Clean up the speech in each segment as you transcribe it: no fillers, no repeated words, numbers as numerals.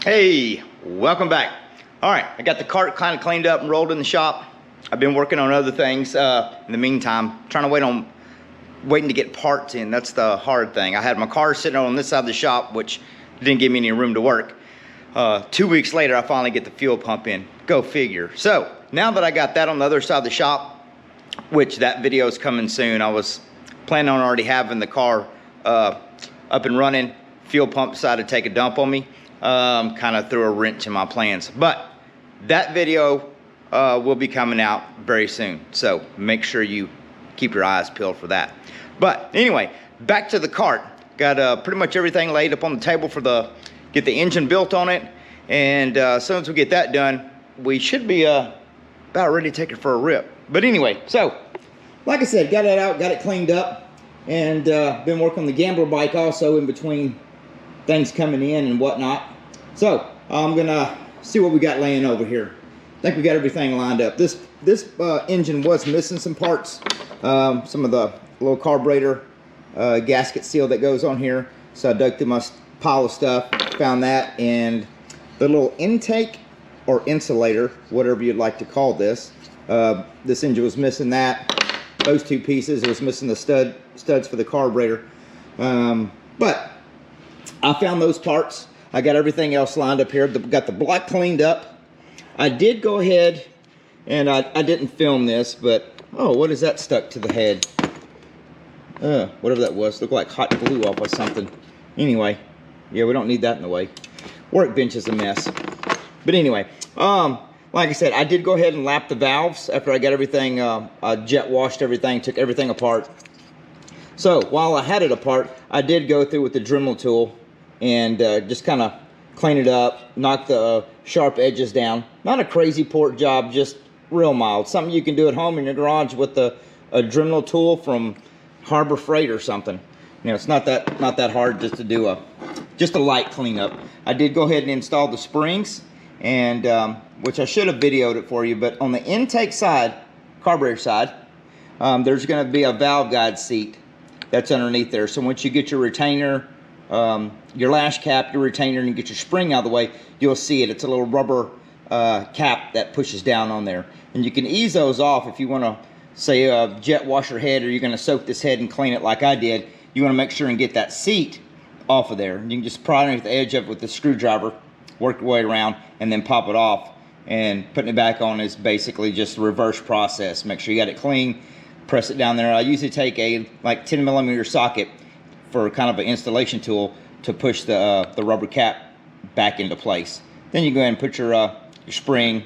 Hey, welcome back. All right, I got the cart kind of cleaned up and rolled in the shop. I've been working on other things in the meantime, trying to waiting to get parts in. That's the hard thing. I had my car sitting on this side of the shop, which didn't give me any room to work. 2 weeks later, I finally get the fuel pump in. Go figure. So now that I got that on the other side of the shop, which that video is coming soon, I was planning on already having the car up and running. Fuel pump decided to take a dump on me. Kind of threw a wrench in my plans, but that video will be coming out very soon, so make sure you keep your eyes peeled for that. But anyway, back to the cart. Got pretty much everything laid up on the table for get the engine built on it, and as soon as we get that done, we should be about ready to take it for a rip. But anyway, so like I said, got it out, got it cleaned up, and been working on the gambler bike also in between things coming in and whatnot. So I'm gonna see what we got laying over here. I think we got everything lined up. This engine was missing some parts, some of the little carburetor gasket seal that goes on here. So I dug through my pile of stuff, found that, and the little intake or insulator, whatever you'd like to call this. This engine was missing that. Those two pieces. It was missing the studs for the carburetor. But I found those parts. I got everything else lined up here. Got the block cleaned up. I did go ahead and I didn't film this, but oh, what is that stuck to the head? Whatever that was. Looked like hot glue off of something. Anyway, yeah, we don't need that in the way. Workbench is a mess. But anyway, like I said, I did go ahead and lap the valves after I got everything, jet washed everything, took everything apart. So while I had it apart, I did go through with the Dremel tool and just kind of clean it up, knock the sharp edges down. Not a crazy port job, just real mild. Something you can do at home in your garage with a Dremel tool from Harbor Freight or something. You know, it's not that hard just to do just a light cleanup. I did go ahead and install the springs, and which I should have videoed it for you, but on the intake side, carburetor side, there's going to be a valve guide seat that's underneath there. So once you get your retainer, your lash cap, your retainer, and you get your spring out of the way, you'll see it. It's a little rubber cap that pushes down on there. And you can ease those off if you want to, say, jet wash your head, or you're going to soak this head and clean it like I did. You want to make sure and get that seat off of there. You can just pry underneath the edge of it with the screwdriver, work your way around, and then pop it off. And putting it back on is basically just a reverse process. Make sure you got it clean. Press it down there. I usually take a like 10mm socket for kind of an installation tool to push the rubber cap back into place. Then you go ahead and put your spring,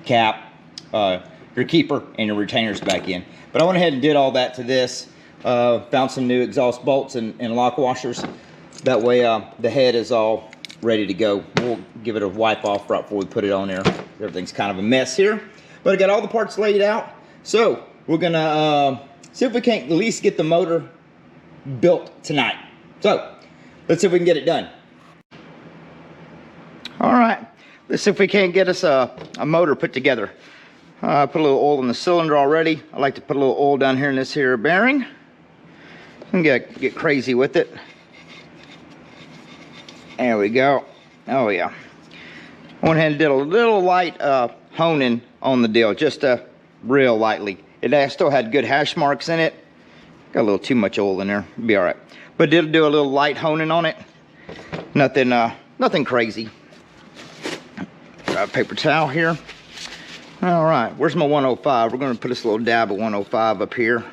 cap, your keeper, and your retainers back in. But I went ahead and did all that to this. Found some new exhaust bolts and lock washers. That way the head is all ready to go. We'll give it a wipe off right before we put it on there. Everything's kind of a mess here. But I got all the parts laid out. So we're gonna see if we can't at least get the motor built tonight. So let's see if we can get it done. All right, let's see if we can't get us a motor put together. I put a little oil in the cylinder already. I like to put a little oil down here in this here bearing and get crazy with it. There we go. Oh yeah. I went ahead and did a little light honing on the deal, just real lightly. It still had good hash marks in it. Got a little too much oil in there. It'll be all right. But did do a little light honing on it. Nothing crazy. Got a paper towel here. All right, where's my 105? We're going to put this little dab of 105 up here.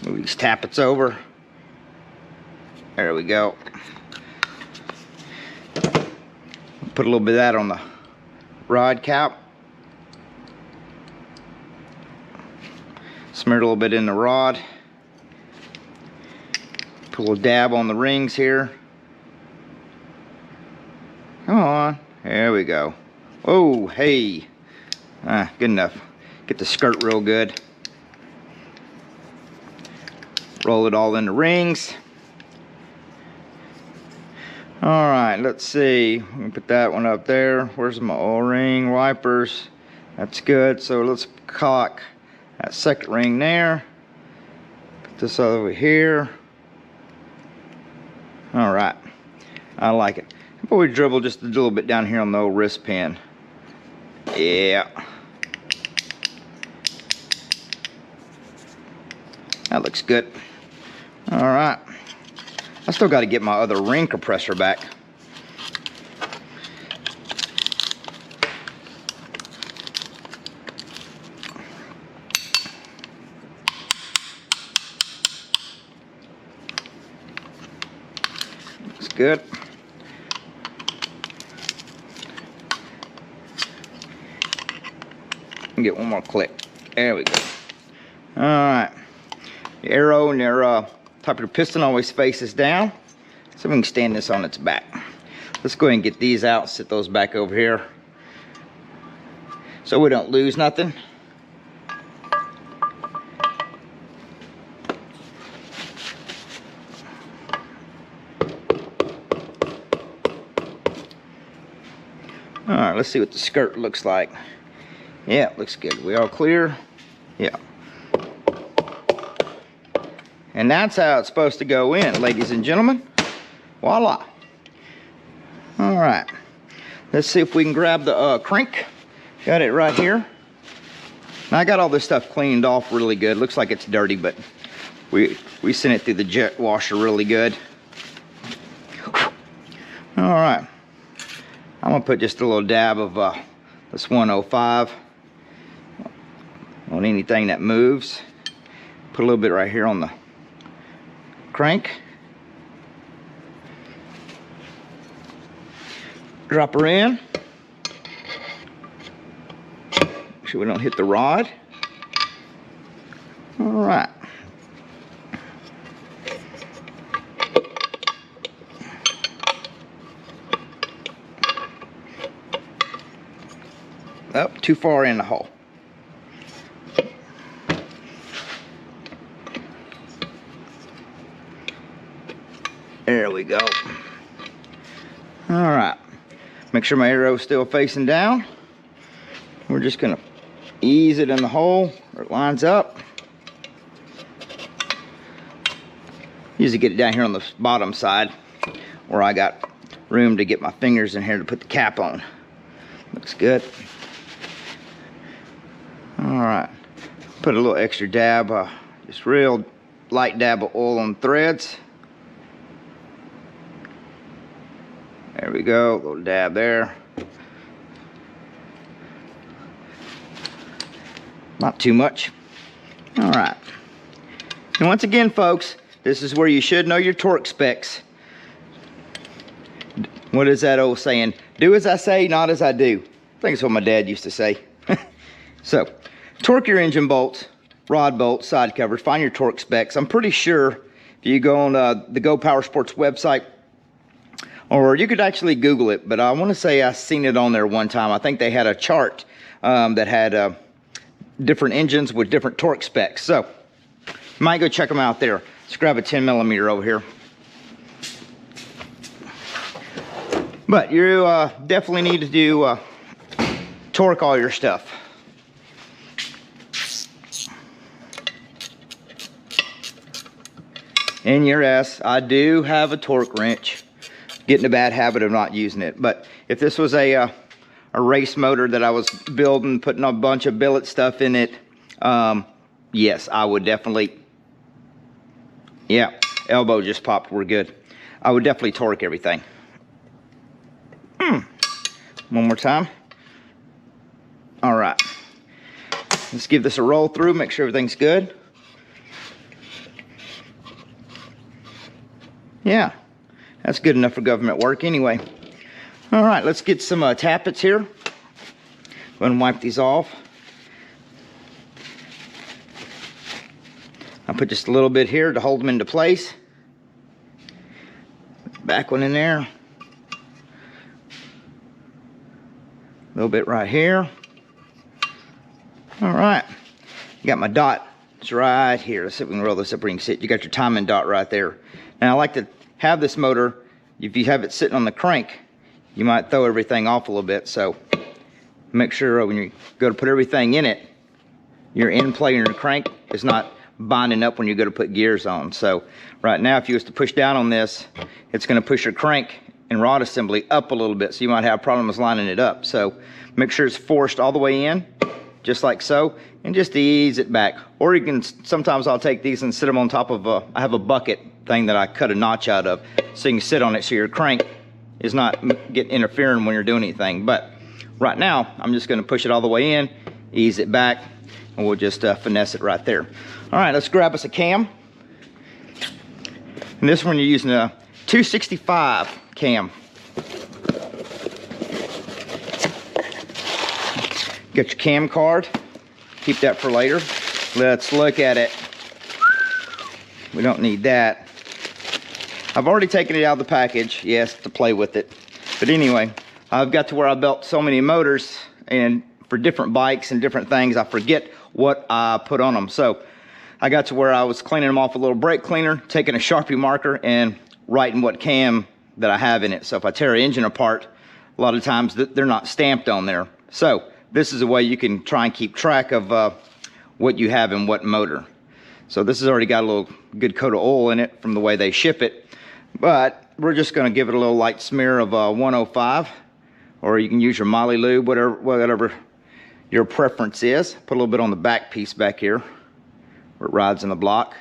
Move these tappets over. There we go. Put a little bit of that on the rod cap. Smear it a little bit in the rod. Put a little dab on the rings here. Come on. There we go. Oh, hey. Good enough. Get the skirt real good. Roll it all in the rings. All right, let's see. Let me put that one up there. Where's my O-ring wipers? That's good. So let's cock that second ring there. Put this over here. All right, I like it. Before we dribble just a little bit down here on the old wrist pin. Yeah. That looks good. All right. I still got to get my other ring compressor back. Looks good. Get one more click. There we go. All right. The arrow and your top of your piston always faces down, so we can stand this on its back. Let's go ahead and get these out, sit those back over here so we don't lose nothing. All right, let's see what the skirt looks like. Yeah, it looks good. We all clear? Yeah. And that's how it's supposed to go in, ladies and gentlemen. Voila. All right. Let's see if we can grab the crank. Got it right here. Now I got all this stuff cleaned off really good. Looks like it's dirty, but we sent it through the jet washer really good. All right. I'm gonna put just a little dab of this 105 on anything that moves. Put a little bit right here on the crank. Drop her in. Make sure we don't hit the rod. All right. Oh, too far in the hole. There we go. All right. Make sure my arrow's still facing down. We're just gonna ease it in the hole where it lines up. Usually get it down here on the bottom side where I got room to get my fingers in here to put the cap on. Looks good. All right. Put a little extra dab, just real light dab of oil on threads. There we go, a little dab there. Not too much. All right. And once again, folks, this is where you should know your torque specs. What is that old saying? Do as I say, not as I do. I think it's what my dad used to say. So, torque your engine bolts, rod bolts, side covers, find your torque specs. I'm pretty sure if you go on the Go Power Sports website, or you could actually Google it, but I want to say I seen it on there one time. I think they had a chart that had different engines with different torque specs. So, you might go check them out there. Let's grab a 10 millimeter over here. But you definitely need to do torque all your stuff. And yes, I do have a torque wrench. Getting a bad habit of not using it. But if this was a race motor that I was building, putting a bunch of billet stuff in it, yes, I would definitely, yeah, elbow just popped, we're good. I would definitely torque everything. One more time. All right. Let's give this a roll through, make sure everything's good. Yeah. That's good enough for government work anyway. All right, let's get some tappets here. Go ahead and wipe these off. I'll put just a little bit here to hold them into place. Back one in there. A little bit right here. All right, you got my dot. It's right here. Let's see if we can roll this up where you can see it. You got your timing dot right there. Now I like to have this motor, if you have it sitting on the crank, you might throw everything off a little bit, so make sure when you go to put everything in it, your end plate and your crank is not binding up when you go to put gears on. So right now, if you was to push down on this, it's going to push your crank and rod assembly up a little bit, so you might have problems lining it up. So make sure it's forced all the way in, just like so, and just ease it back. Or you can, sometimes I'll take these and sit them on top of I have a bucket thing that I cut a notch out of, so you can sit on it so your crank is not interfering when you're doing anything. But right now, I'm just gonna push it all the way in, ease it back, and we'll just finesse it right there. All right, let's grab us a cam. And this one you're using a 265 cam. Get your cam card. Keep that for later. Let's look at it. We don't need that. I've already taken it out of the package, yes, to play with it. But anyway, I've got to where I built so many motors, and for different bikes and different things, I forget what I put on them. So I got to where I was cleaning them off with a little brake cleaner, taking a Sharpie marker and writing what cam that I have in it. So if I tear an engine apart, a lot of times they're not stamped on there. So this is a way you can try and keep track of what you have in what motor. So this has already got a little good coat of oil in it from the way they ship it. But we're just gonna give it a little light smear of 105, or you can use your Molly Lube, whatever your preference is. Put a little bit on the back piece back here where it rides in the block.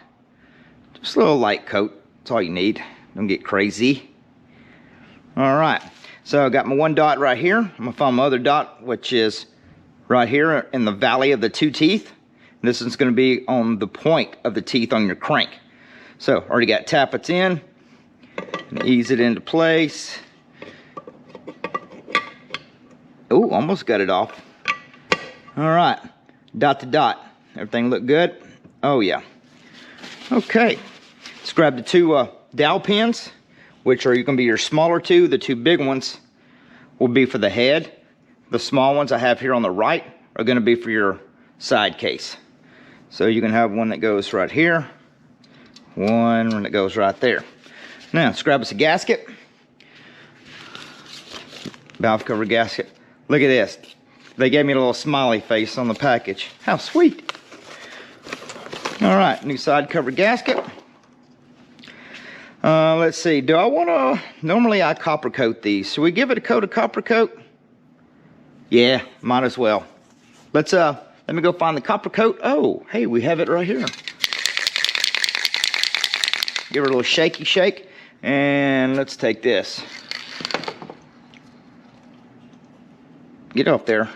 Just a little light coat, that's all you need. Don't get crazy. All right, so I got my one dot right here. I'm gonna find my other dot, which is right here in the valley of the two teeth. And this is gonna be on the point of the teeth on your crank. So already got tappets in, and ease it into place. Oh, almost got it off. All right, dot to dot. Everything look good? Oh yeah. Okay, let's grab the two dowel pins, which are going to be your smaller two. The two big ones will be for the head. The small ones I have here on the right are going to be for your side case. So you can have one that goes right here, one that goes right there. Now let's grab us a gasket, valve cover gasket. Look at this. They gave me a little smiley face on the package. How sweet. All right, new side cover gasket. Let's see, do I want to, normally I copper coat these. Should we give it a coat of copper coat? Yeah, might as well. Let me go find the copper coat. Oh, hey, we have it right here. Give it a little shaky shake, and let's take this. Get off there.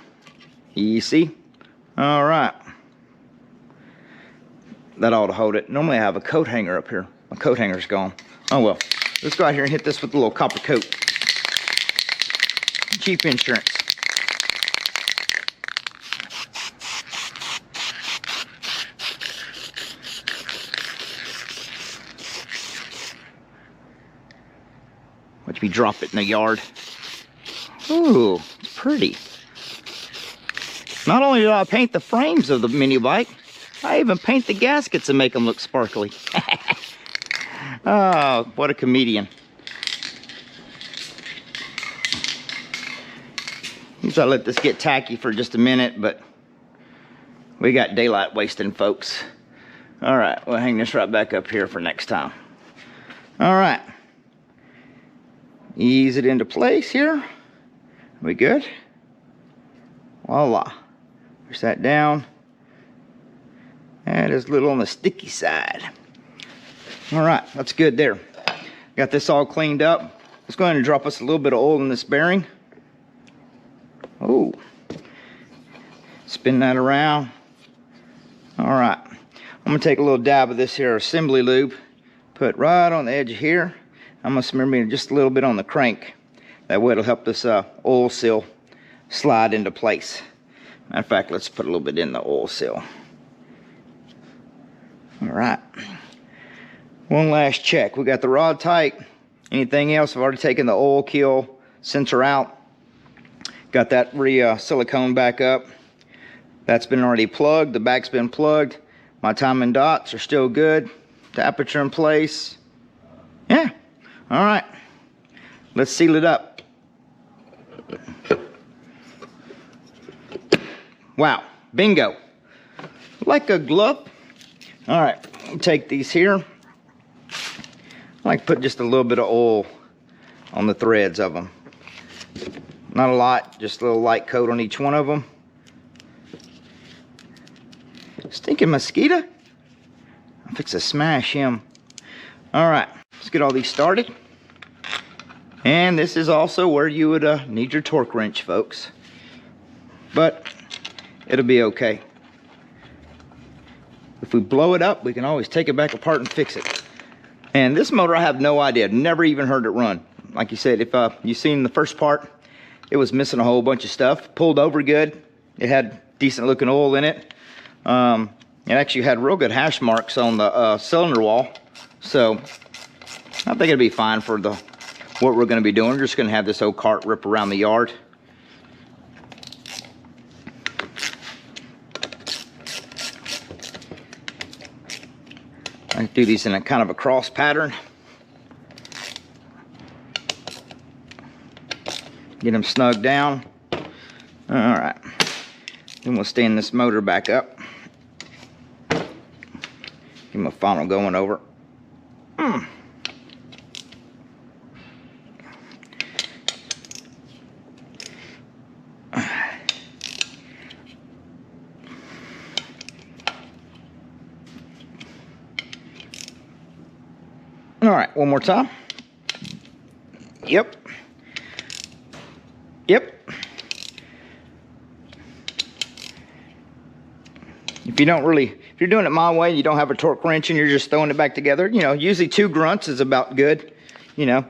Easy. All right. That ought to hold it. Normally I have a coat hanger up here. My coat hanger's gone. Oh well. Let's go out here and hit this with a little copper coat. Cheap insurance. Watch me drop it in the yard. Ooh, it's pretty. Not only did I paint the frames of the mini bike, I even paint the gaskets and make them look sparkly. Oh, what a comedian. Usually I let this get tacky for just a minute, but we got daylight wasting, folks. All right, we'll hang this right back up here for next time. All right. Ease it into place here. We good? Voila. Push that down. That is a little on the sticky side. All right, that's good there. Got this all cleaned up. Let's go ahead and drop us a little bit of oil in this bearing. Oh, spin that around. All right, I'm gonna take a little dab of this here assembly lube, put right on the edge here. I'm gonna smear me just a little bit on the crank. That way it'll help this oil seal slide into place. Matter of fact, let's put a little bit in the oil seal. All right, one last check. We got the rod tight. Anything else? I've already taken the oil kill sensor out. Got that silicone back up. That's been already plugged. The back's been plugged. My timing dots are still good. The aperture in place. Yeah. All right. Let's seal it up. Wow. Bingo. Like a glove. All right. I'll take these here. I like to put just a little bit of oil on the threads of them. Not a lot, just a little light coat on each one of them. Stinking mosquito. I'm fixing to smash him. All right, let's get all these started. And this is also where you would need your torque wrench, folks. But it'll be okay. If we blow it up, we can always take it back apart and fix it. And this motor, I have no idea. I've never even heard it run. Like you said, if you've seen the first part, it was missing a whole bunch of stuff. Pulled over good. It had decent looking oil in it. It actually had real good hash marks on the cylinder wall. So I think it'll be fine for what we're going to be doing. We're just going to have this old cart rip around the yard. I do these in a kind of a cross pattern. Get them snugged down. All right. Then we'll stand this motor back up. Give him a final going over. All right, one more time. Yep. Yep. If you're doing it my way, you don't have a torque wrench and you're just throwing it back together, you know, usually 2 grunts is about good, you know.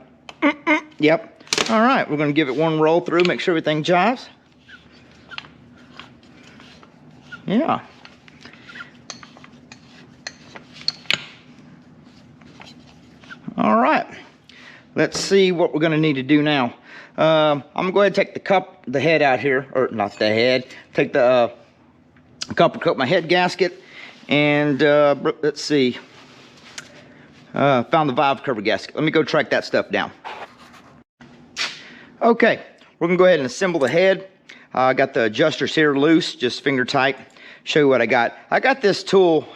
Yep. All right, we're gonna give it one roll through, make sure everything jives. Yeah. All right, let's see what we're going to need to do now. I'm going to go ahead and take the head out here, or not the head, take the copper coat my head gasket, and let's see, found the valve cover gasket. Let me go track that stuff down. Okay, we're going to go ahead and assemble the head. I got the adjusters here loose, just finger tight. Show you what I got. I got this tool.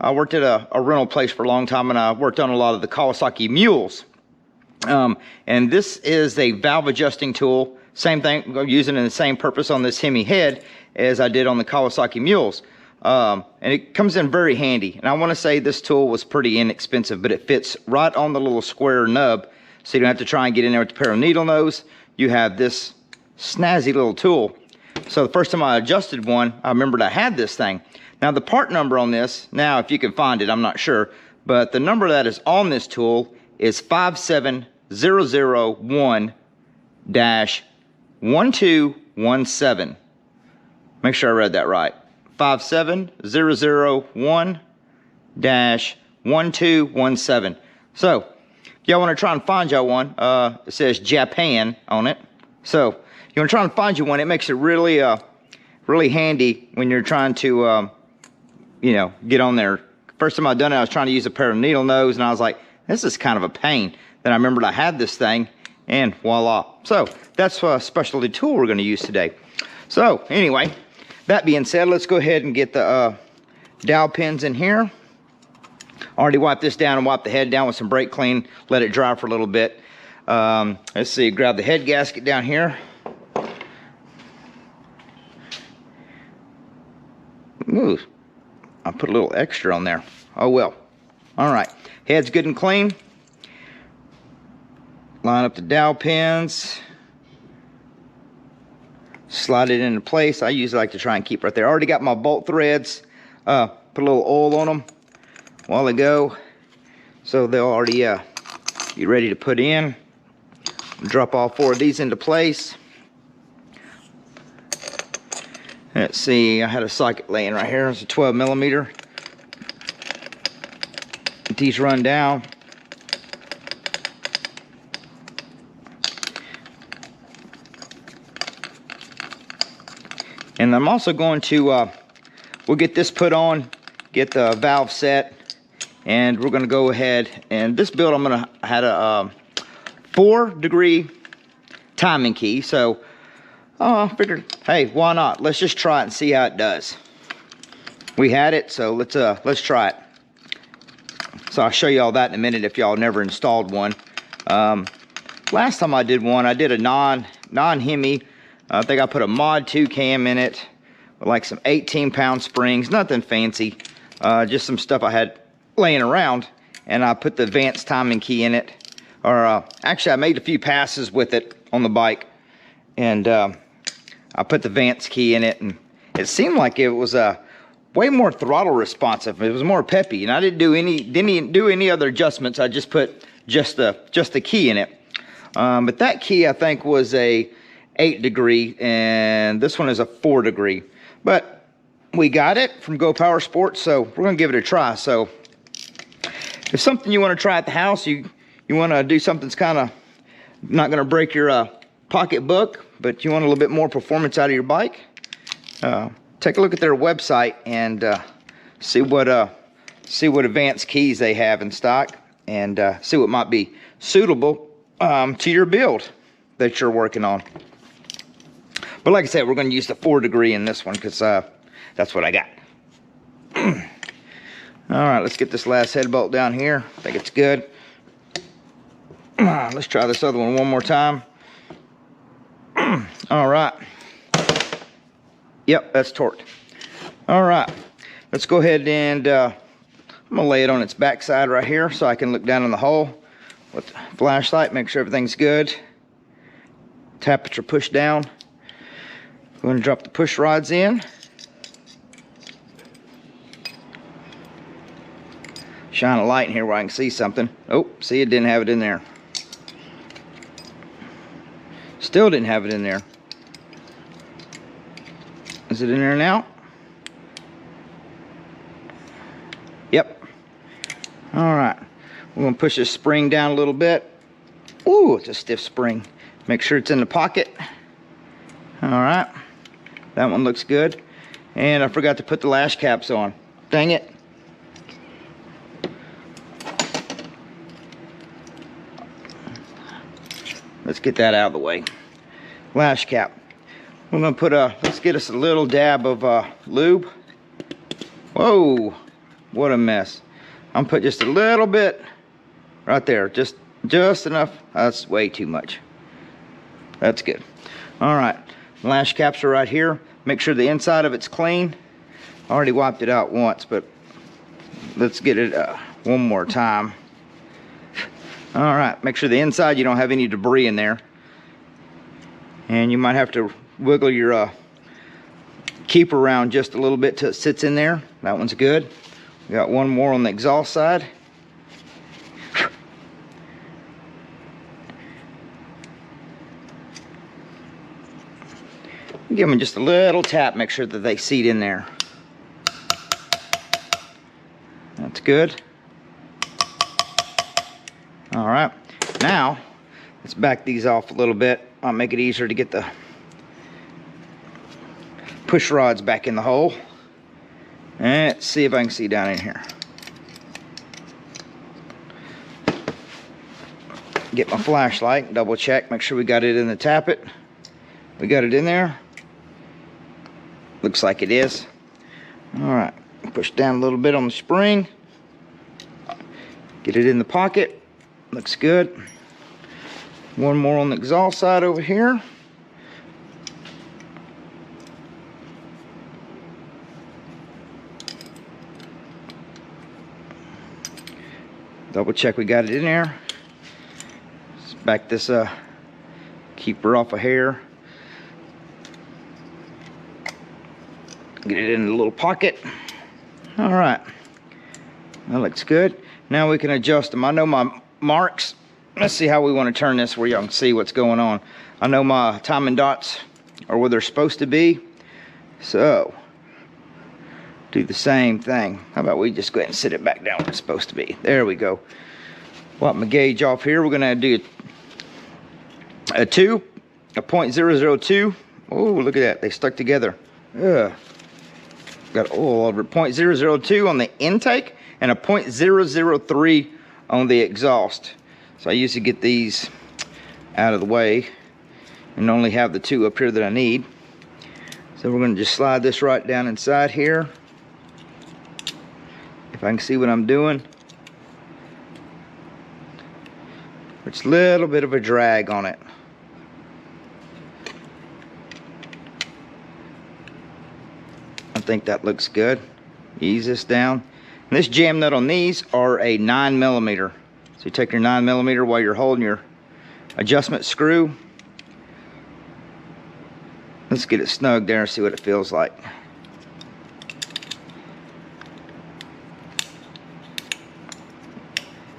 I worked at a rental place for a long time, and I worked on a lot of the Kawasaki mules. And this is a valve adjusting tool. Same thing, I'm using it in the same purpose on this Hemi head as I did on the Kawasaki mules. And it comes in very handy. And I want to say this tool was pretty inexpensive, but it fits right on the little square nub, so you don't have to try and get in there with the pair of needle nose. You have this snazzy little tool. So the first time I adjusted one, I remembered I had this thing. Now the part number on this, now if you can find it, I'm not sure, but the number that is on this tool is 57001-1217. Make sure I read that right. 57001-1217. So, y'all want to try and find y'all one, it says Japan on it. So, you want to try and find you one, it makes it really, really handy when you're trying to, you know, get on there. First time I done it, I was trying to use a pair of needle nose, and I was like, this is kind of a pain. Then I remembered I had this thing, and voila. So that's a specialty tool we're going to use today. So anyway, that being said, let's go ahead and get the dowel pins in here. Already wiped this down and wiped the head down with some brake clean. Let it dry for a little bit. Let's see, grab the head gasket down here. Ooh. I put a little extra on there. Oh well. All right. Head's good and clean. Line up the dowel pins. Slide it into place. I usually like to try and keep right there. I already got my bolt threads. Put a little oil on them a while ago, so they'll already be ready to put in. Drop all 4 of these into place. Let's see, I had a socket laying right here. It's a 12mm. These run down. And I'm also going to, we'll get this put on, get the valve set, and we're going to go ahead, and this build I'm going to have a 4-degree timing key. So I figured, hey, why not? Let's just try it and see how it does. We had it, so let's try it. So I'll show you all that in a minute if y'all never installed one. last time I did one, I did a non-Hemi. I think I put a Mod 2 cam in it with like some 18-pound springs, nothing fancy, just some stuff I had laying around, and I put the advanced timing key in it. Or actually, I made a few passes with it on the bike, and I put the advanced key in it, and it seemed like it was way more throttle responsive. It was more peppy, and I didn't do any other adjustments. I just put just the key in it. But that key I think was a 8 degree, and this one is a 4 degree. But we got it from Go Power Sports, so we're gonna give it a try. So if something you want to try at the house, you want to do something that's kind of not going to break your pocketbook, but you want a little bit more performance out of your bike, take a look at their website and see what advanced keys they have in stock, and see what might be suitable to your build that you're working on. But like I said, we're going to use the 4 degree in this one because that's what I got. All right, let's get this last head bolt down here. I think it's good. Let's try this other one more time. All right. Yep, that's torqued. All right, let's go ahead and I'm gonna lay it on its back side right here so I can look down in the hole with the flashlight, make sure everything's good. Tappets are pushed down. Going to drop the push rods in. Shine a light in here where I can see something. Oh, see, it didn't have it in there. Still didn't have it in there. Is it in there now? Yep. All right. We're going to push this spring down a little bit. Ooh, it's a stiff spring. Make sure it's in the pocket. All right. That one looks good. And I forgot to put the lash caps on. Dang it. Let's get that out of the way. Lash cap. We're gonna put let's get us a little dab of lube. Whoa, what a mess. I'm gonna put just a little bit right there, just enough. That's way too much. That's good. All right, lash caps are right here. Make sure the inside of it's clean. I already wiped it out once, but let's get it one more time. All right, make sure the inside you don't have any debris in there. And you might have to wiggle your keeper around just a little bit till it sits in there. That one's good. We got one more on the exhaust side. Give them just a little tap, make sure that they seat in there. That's good. All right, now let's back these off a little bit. I'll make it easier to get the push rods back in the hole. And let's see if I can see down in here. Get my flashlight, double check, make sure we got it in the tappet. We got it in there. Looks like it is. All right, push down a little bit on the spring. Get it in the pocket. Looks good. One more on the exhaust side over here. Double check we got it in there. Let's back this keeper off a hair. Get it in the little pocket. All right, that looks good. Now we can adjust them. I know my marks. Let's see how we want to turn this where y'all can see what's going on. I know my timing dots are where they're supposed to be. So, do the same thing. How about we just go ahead and sit it back down where it's supposed to be. There we go. Wipe my gauge off here. We're going to do a 0.002. Oh, look at that. They stuck together. Ugh. Got oil over 0.002 on the intake and a 0.003 on the exhaust. So I usually get these out of the way and only have the two up here that I need. So we're going to just slide this right down inside here. If I can see what I'm doing. Which Just a little bit of a drag on it. I think that looks good. Ease this down. And this jam nut on these are a 9mm. So you take your 9mm while you're holding your adjustment screw. Let's get it snug there and see what it feels like.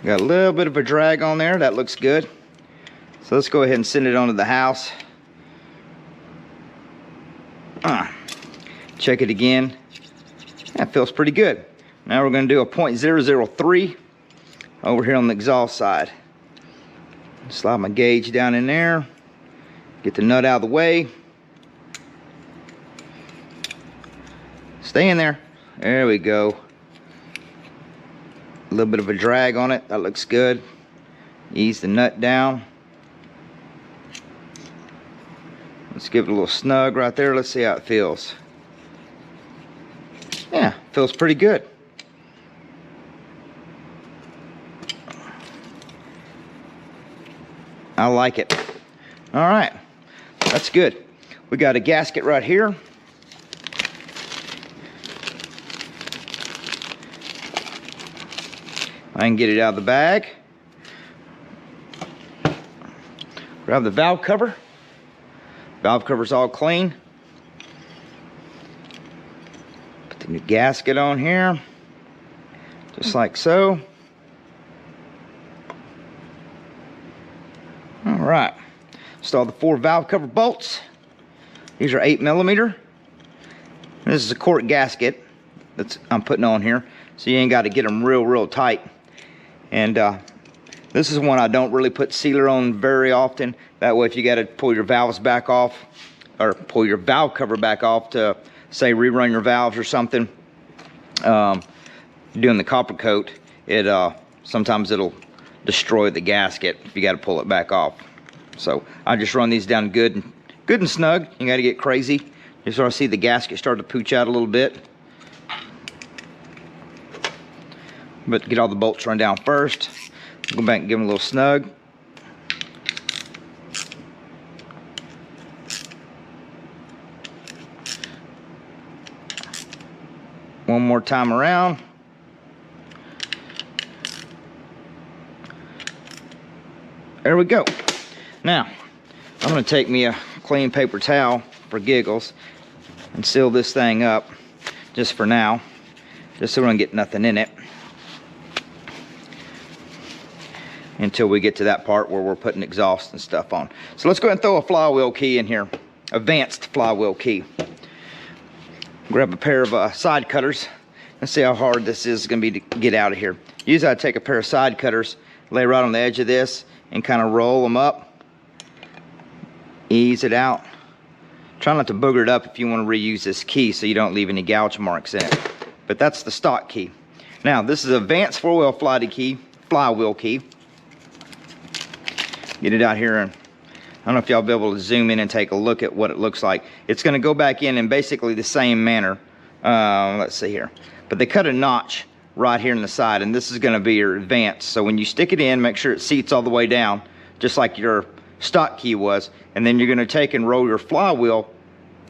Got a little bit of a drag on there. That looks good. So let's go ahead and send it onto the house. Check it again. That feels pretty good. Now we're going to do a 0.003 over here on the exhaust side. Slide my gauge down in there. Get the nut out of the way. Stay in there. There we go. A little bit of a drag on it. That looks good. Ease the nut down. Let's give it a little snug right there. Let's see how it feels. Yeah, feels pretty good. I like it. All right, that's good. We got a gasket right here. I can get it out of the bag. Grab the valve cover. Valve cover's all clean. Put the new gasket on here, just like so. All right, install the 4 valve cover bolts. These are 8mm. This is a quart gasket that I'm putting on here, so you ain't got to get them real tight. And this is one I don't really put sealer on very often. That way if you got to pull your valves back off, or pull your valve cover back off to, say, rerun your valves or something, doing the copper coat, it sometimes it'll destroy the gasket if you got to pull it back off. So I just run these down good and snug. You got to get crazy. You sort of see the gasket start to pooch out a little bit. But get all the bolts run down first. Go back and give them a little snug. One more time around. There we go. Now, I'm going to take me a clean paper towel for giggles and seal this thing up just for now, just so we don't get nothing in it, until we get to that part where we're putting exhaust and stuff on. So let's go ahead and throw a flywheel key in here, advanced flywheel key. Grab a pair of side cutters. Let's see how hard this is going to be to get out of here. Usually I take a pair of side cutters, lay right on the edge of this, and kind of roll them up. Ease it out. Try not to booger it up if you want to reuse this key so you don't leave any gouge marks in it. But that's the stock key. Now this is advanced four-wheel flywheel key. Get it out here, and I don't know if y'all will be able to zoom in and take a look at what it looks like. It's going to go back in basically the same manner. Let's see here. But they cut a notch right here in the side, and this is going to be your advanced. So when you stick it in, make sure it seats all the way down, just like your stock key was. And then you're going to take and roll your flywheel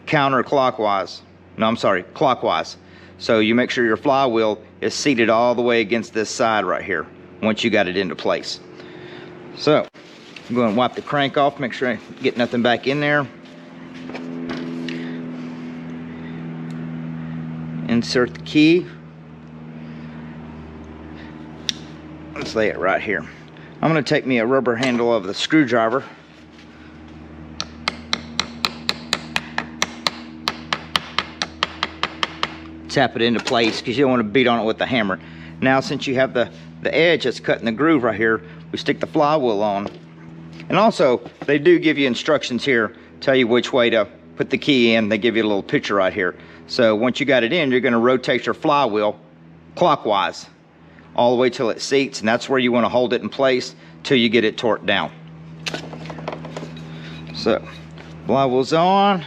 counterclockwise. No, I'm sorry, clockwise. So you make sure your flywheel is seated all the way against this side right here once you got it into place. So I'm going to wipe the crank off, make sure I get nothing back in there. Insert the key. Let's lay it right here. I'm going to take me a rubber handle of the screwdriver. Tap it into place because you don't want to beat on it with the hammer. Now since you have the edge that's cutting the groove right here, we stick the flywheel on. And also, they do give you instructions here, tell you which way to put the key in. They give you a little picture right here. So once you got it in, you're going to rotate your flywheel clockwise all the way till it seats, and that's where you want to hold it in place till you get it torqued down. So, flywheel's on.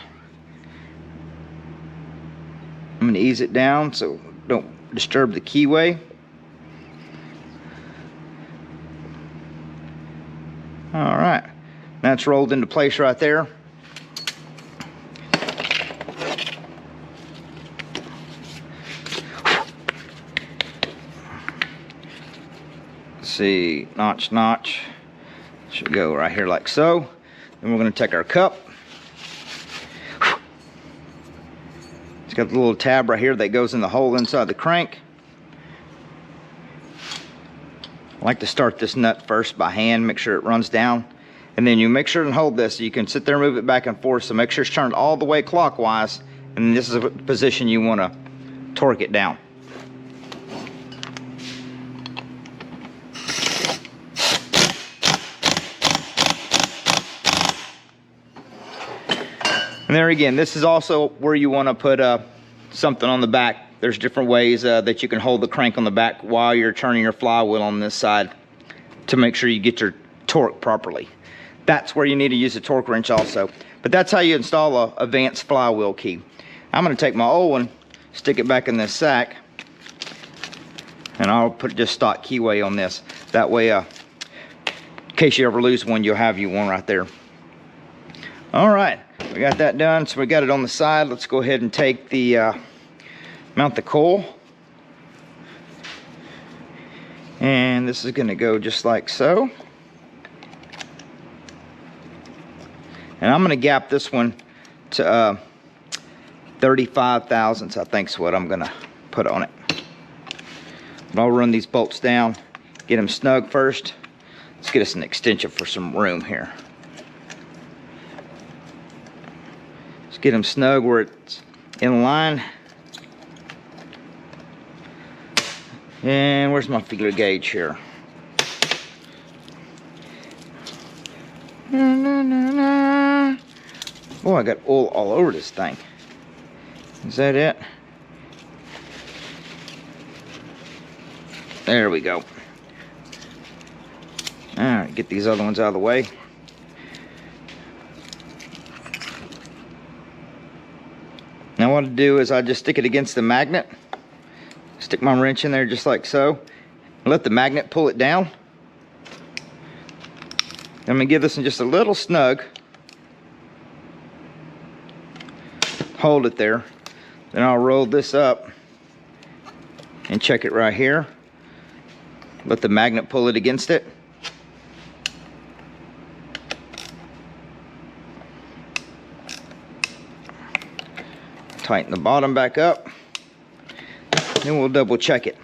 I'm going to ease it down so don't disturb the keyway. All right, that's rolled into place right there. Let's see, notch. Should go right here like so. Then we're gonna take our cup. It's got the little tab right here that goes in the hole inside the crank. I like to start this nut first by hand, make sure it runs down. And then you make sure and hold this so you can sit there and move it back and forth. So make sure it's turned all the way clockwise. And this is the position you want to torque it down. And there again, this is also where you want to put something on the back. There's different ways that you can hold the crank on the back while you're turning your flywheel on this side to make sure you get your torque properly. That's where you need to use a torque wrench also. But that's how you install a advanced flywheel key. I'm going to take my old one, stick it back in this sack, and I'll put just stock keyway on this. That way, in case you ever lose one, you'll have one right there. All right. We got that done, so we got it on the side. Let's go ahead and take the mount the coil, and this is going to go just like so. And I'm going to gap this one to 35 thousandths, I think is what I'm going to put on it. But I'll run these bolts down, get them snug first. Let's get us an extension for some room here. Get them snug where it's in line. And where's my feeler gauge here? Boy, I got oil all over this thing. Is that it? There we go. All right, get these other ones out of the way. Now what I do is I just stick it against the magnet, stick my wrench in there just like so, and let the magnet pull it down. I'm gonna give this one just a little snug, hold it there, then I'll roll this up and check it right here, let the magnet pull it against it. Tighten the bottom back up, then we'll double check it.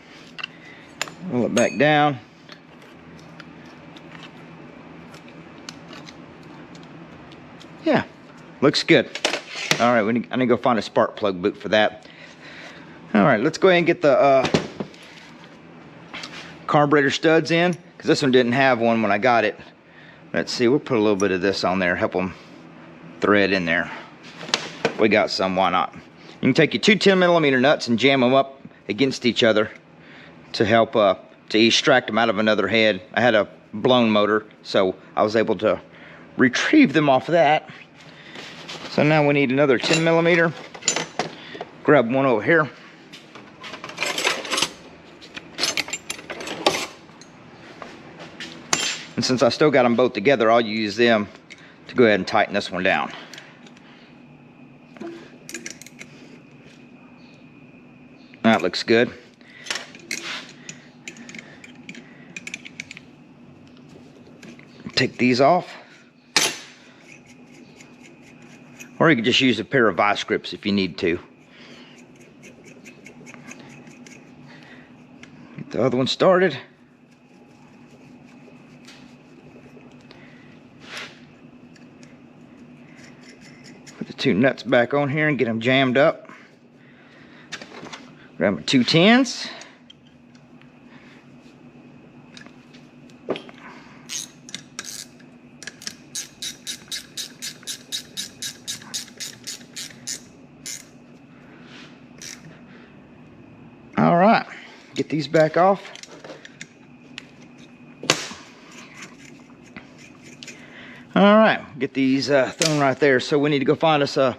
Roll it back down. Yeah, looks good. All right, I need to go find a spark plug boot for that. All right, let's go ahead and get the carburetor studs in, because this one didn't have one when I got it. Let's see, we'll put a little bit of this on there, help them thread in there. We got some, why not? You can take your two 10mm nuts and jam them up against each other to help to extract them out of another head. I had a blown motor, so I was able to retrieve them off of that. So now we need another 10mm. Grab one over here. And since I still got them both together, I'll use them to go ahead and tighten this one down. That looks good. Take these off. Or you could just use a pair of vice grips if you need to. Get the other one started. Put the two nuts back on here and get them jammed up. Grab my 210s. All right, get these back off. All right, get these thrown right there. So we need to go find us a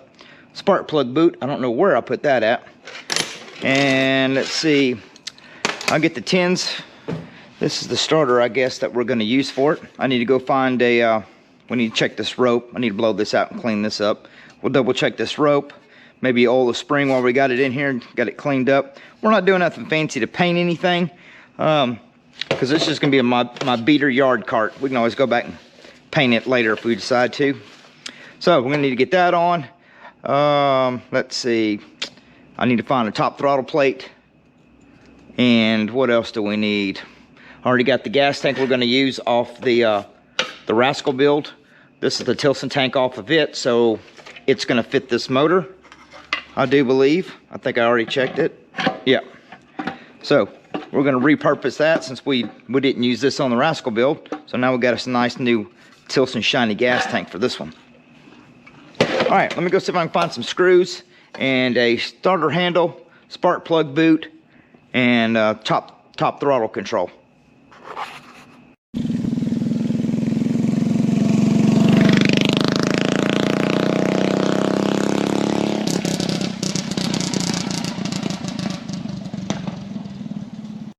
spark plug boot. I don't know where I put that at. And let's see, I'll get the 10s This is the starter, I guess, that we're going to use for it. I need to go find a, we need to check this rope. I need to blow this out and clean this up. We'll double check this rope. Maybe oil the spring while we got it in here and got it cleaned up. We're not doing nothing fancy to paint anything, because this is going to be my beater yard cart. We can always go back and paint it later if we decide to. So we're going to need to get that on. Let's see. I need to find a top throttle plate. And what else do we need? I already got the gas tank we're going to use off the Rascal build. This is the Tilson tank off of it, so it's going to fit this motor, I do believe. I think I already checked it. Yeah. So we're going to repurpose that since we didn't use this on the Rascal build. So now we've got us a nice new Tilson shiny gas tank for this one. All right, let me go see if I can find some screws and a starter handle, spark plug boot, and top throttle control.